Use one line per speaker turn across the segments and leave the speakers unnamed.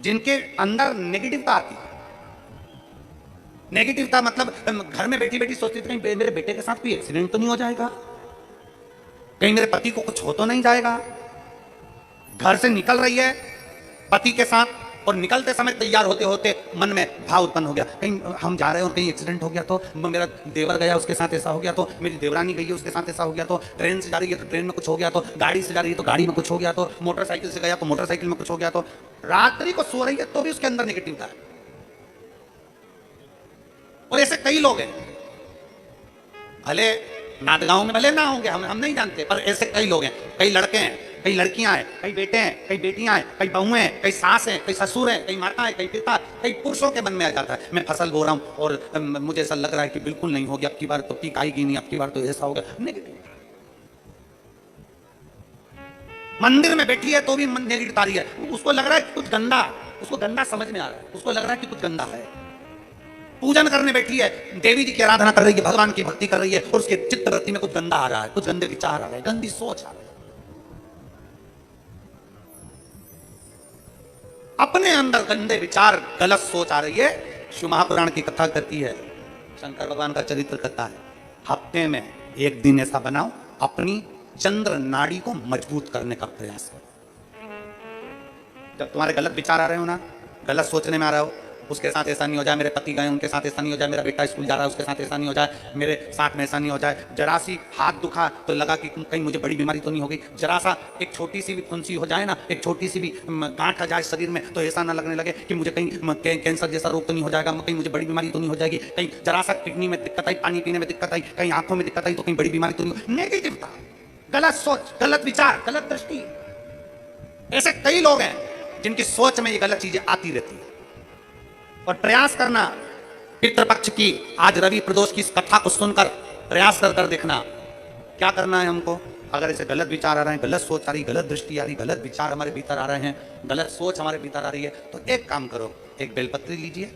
जिनके अंदर नेगेटिवता आती है। नेगेटिवता मतलब घर में बैठी बैठी सोचती थी कहीं मेरे बेटे के साथ कोई एक्सीडेंट तो नहीं हो जाएगा, कहीं मेरे पति को कुछ हो तो नहीं जाएगा। घर से निकल रही है पति के साथ और निकलते समय तैयार होते होते मन में भाव उत्पन्न हो गया, कहीं हम जा रहे हैं और कहीं एक्सीडेंट हो गया तो, मेरा देवर गया उसके साथ ऐसा हो गया तो, मेरी देवरानी गई है उसके साथ ऐसा हो गया तो, ट्रेन से जा रही है तो ट्रेन में कुछ हो गया तो, गाड़ी से जा रही है तो गाड़ी में कुछ हो गया तो, मोटरसाइकिल से गया तो मोटरसाइकिल में कुछ हो गया तो, रात्रि को सो रही है तो भी उसके अंदर नेगेटिवता है। और ऐसे कई लोग हैं, भले नादगांव में भले ना होंगे, हम नहीं जानते, पर ऐसे कई लोग हैं, कई लड़के हैं, कई लड़कियां हैं, कई बेटे हैं, कई बेटियां हैं, कई बहुएं हैं, कई सास हैं, कई ससुर हैं, कई माता है, कई पिता, कई पुरुषों के मन में आ जाता है मैं फसल बो रहा हूं और मुझे ऐसा लग रहा है कि बिल्कुल नहीं होगी, अब की बार तो पीक आएगी नहीं, अब की बार तो ऐसा होगा। नेगेटिव मंदिर में बैठी है तो भी नेगेटिव आ रही है, उसको लग रहा है कुछ गंदा, उसको गंदा समझ में आ रहा है, उसको लग रहा है कि कुछ गंदा है। पूजन करने बैठी है, देवी जी की आराधना कर रही है, भगवान की भक्ति कर रही है और उसके चित्तवृत्ति में कुछ गंदा आ रहा है, कुछ गंदे विचार आ रहे हैं, गंदी सोच आ रही है, अपने अंदर गंदे विचार गलत सोच आ रही है। शिव महापुराण की कथा कहती है, शंकर भगवान का चरित्र कहता है, हफ्ते में एक दिन ऐसा बनाओ अपनी चंद्र नाड़ी को मजबूत करने का प्रयास करो। जब तुम्हारे गलत विचार आ रहे हो ना, गलत सोचने में आ रहे हो, उसके साथ ऐसा नहीं हो जाए, मेरे पति गए उनके साथ ऐसा नहीं हो जाए, मेरा बेटा स्कूल जा रहा है उसके साथ ऐसा नहीं हो जाए, मेरे साथ में ऐसा नहीं हो जाए, जरा सी हाथ दुखा तो लगा कि कहीं मुझे बड़ी बीमारी तो नहीं हो गई, जरा सा एक छोटी सी भी फुंसी हो जाए ना, एक छोटी सी भी गांठ आ जाए शरीर में तो ऐसा ना लगने लगे कि मुझे कहीं कैंसर जैसा रोग तो नहीं हो जाएगा, कहीं मुझे बड़ी बीमारी तो नहीं हो जाएगी, कहीं जरा सा किडनी में दिक्कत आई, पानी पीने में दिक्कत आई, कहीं आंखों में दिक्कत आई तो कहीं बड़ी बीमारी तो नहीं। नेगेटिवता, गलत सोच, गलत विचार, गलत दृष्टि। ऐसे कई लोग हैं जिनकी सोच में ये गलत चीजें आती रहती है। और प्रयास करना पितृपक्ष की आज रवि प्रदोष की इस कथा को सुनकर प्रयास कर देखना क्या करना है हमको। अगर ऐसे गलत विचार आ रहे हैं, गलत सोच आ रही, गलत दृष्टि आ रही, गलत विचार हमारे भीतर आ रहे हैं, गलत सोच हमारे भीतर आ रही है, तो एक काम करो, एक बेलपत्री लीजिए,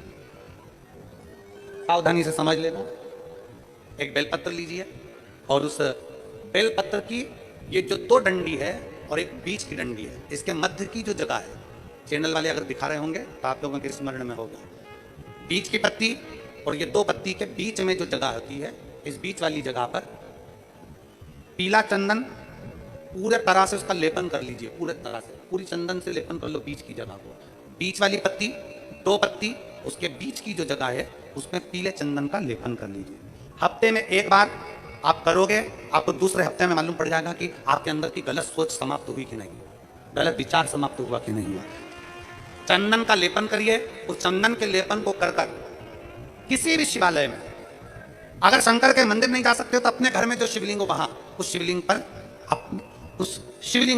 सावधानी से समझ लेना, एक बेलपत्र लीजिए और उस बेलपत्र की ये जो दो डंडी है और एक बीच की डंडी है, इसके मध्य की जो जगह है, चैनल वाले अगर दिखा रहे होंगे तो आप लोगों के स्मरण में होगा, बीच की पत्ती और ये दो पत्ती के बीच में जो जगह होती है, इस बीच वाली जगह पर पीला चंदन पूरे तरह से उसका लेपन कर लीजिए, पूरे तरह से पूरी चंदन से लेपन कर लो बीच की जगह को। बीच वाली पत्ती, दो पत्ती, उसके बीच की जो जगह है उसमें पीले चंदन का लेपन कर लीजिए। हफ्ते में एक बार आप करोगे, आपको दूसरे हफ्ते में मालूम पड़ जाएगा कि आपके अंदर की गलत सोच समाप्त हुई कि नहीं, गलत विचार समाप्त हुआ कि नहीं हुआ। चंदन का लेपन करिए, उस चंदन के लेपन को कर किसी भी शिवालय में, अगर शंकर के मंदिर नहीं जा सकते हो तो अपने घर में जो शिवलिंग हो वहां उस शिवलिंग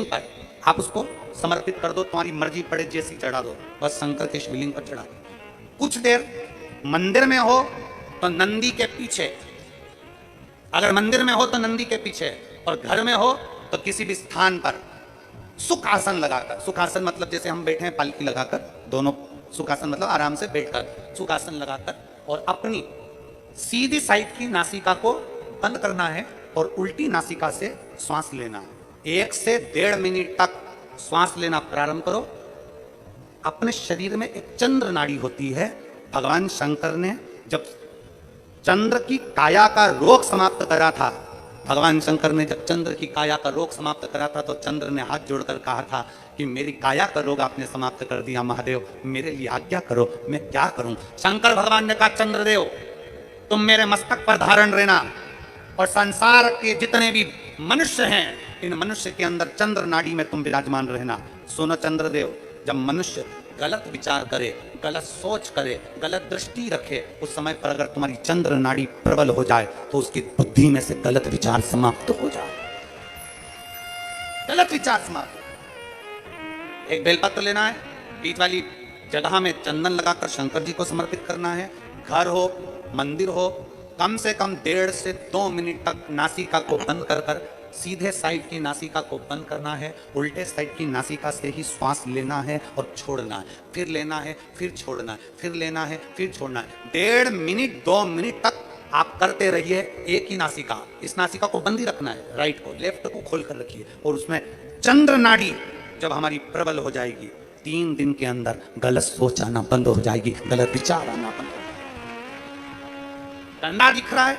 पर आप उसको समर्पित कर दो, तुम्हारी मर्जी पड़े जैसी चढ़ा दो, बस शंकर के शिवलिंग पर चढ़ा दो। कुछ देर मंदिर में हो तो नंदी के पीछे, अगर मंदिर में हो तो नंदी के पीछे, और घर में हो तो किसी भी स्थान पर सुख आसन लगाकर, सुख आसन मतलब जैसे हम बैठे हैं पालकी लगाकर, दोनों सुख आसन मतलब आराम से बैठकर सुख आसन लगाकर, और अपनी सीधी साइड की नासिका को बंद करना है और उल्टी नासिका से श्वास लेना है। 1 से 1.5 मिनट तक श्वास लेना प्रारंभ करो। अपने शरीर में एक चंद्र नाड़ी होती है, भगवान शंकर ने जब चंद्र की काया का रोग समाप्त करा था, भगवान शंकर ने जब चंद्र की काया का रोग समाप्त करा था तो चंद्र ने हाथ जोड़कर कहा था कि मेरी काया का रोग आपने समाप्त कर दिया महादेव, मेरे लिए आज्ञा करो, मैं क्या करूं। शंकर भगवान ने कहा चंद्रदेव तुम मेरे मस्तक पर धारण रहना और संसार के जितने भी मनुष्य हैं इन मनुष्य के अंदर चंद्र नाड़ी में तुम विराजमान रहना। सुनो चंद्रदेव, जब मनुष्य गलत विचार करे, गलत सोच करे, गलत दृष्टि रखे, उस समय पर अगर तुम्हारी चंद्र नाड़ी प्रबल हो जाए तो उसकी बुद्धि में से गलत विचार समाप्त हो जाए, गलत विचार समाप्त। एक बेलपत्र लेना है, बीच वाली जगह में चंदन लगाकर शंकर जी को समर्पित करना है। घर हो, मंदिर हो, कम से कम 1.5 से 2 मिनट तक नासिका को बंद कर सीधे साइड की नासिका को बंद करना है, उल्टे साइड की नासिका से ही श्वास लेना है और छोड़ना है, फिर लेना है, फिर छोड़ना है, फिर लेना है, फिर छोड़ना है। 1.5 मिनट 2 मिनट तक आप करते रहिए। एक ही नासिका, इस नासिका को बंद ही रखना है, राइट को, लेफ्ट को खोल कर रखिए, और उसमें चंद्र नाड़ी जब हमारी प्रबल हो जाएगी, 3 दिन के अंदर गलत सोच आना बंद हो जाएगी, गलत विचार आना बंद हो जाएगी। गंदा दिख रहा है,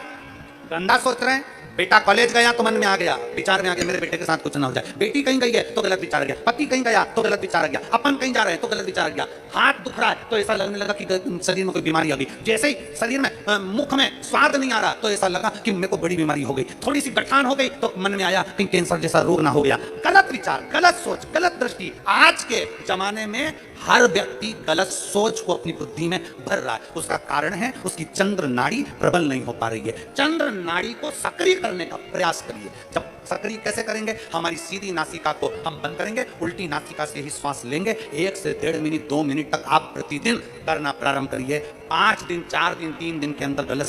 गंदा सोच रहे हैं, बेटा कॉलेज गया तो मन में आ गया, विचार में आ गया मेरे बेटे के साथ कुछ ना हो जाए, बेटी कहीं गई है तो गलत विचार आ गया, पति कहीं गया तो गलत विचार आ गया, अपन कहीं जा रहे हैं तो गलत विचार आ गया, हाथ दुख रहा है तो ऐसा लगने लगा कि शरीर में कोई बीमारी आ गई, जैसे ही शरीर में मुख में स्वाद नहीं आ रहा तो ऐसा लगा कि मेरे को बड़ी बीमारी हो गई, थोड़ी सी गठान हो गई तो मन में आया कि कैंसर जैसा रोग ना हो गया। गलत विचार, गलत सोच, गलत दृष्टि। आज के जमाने में हर व्यक्ति गलत सोच को अपनी बुद्धि में भर रहा है। उसका कारण है उसकी चंद्र नाड़ी प्रबल नहीं हो पा रही है। चंद्र नाड़ी को सक्रिय करने का प्रयास करिए। जब सक्रिय कैसे करेंगे? हमारी सीधी नासिका को हम बंद करेंगे, उल्टी नासिका से ही श्वास लेंगे। 1 से 1.5 मिनट 2 मिनट तक आप प्रतिदिन करना प्रारंभ करिए। 5 दिन, 4 दिन, 3 दिन के अंदर गलत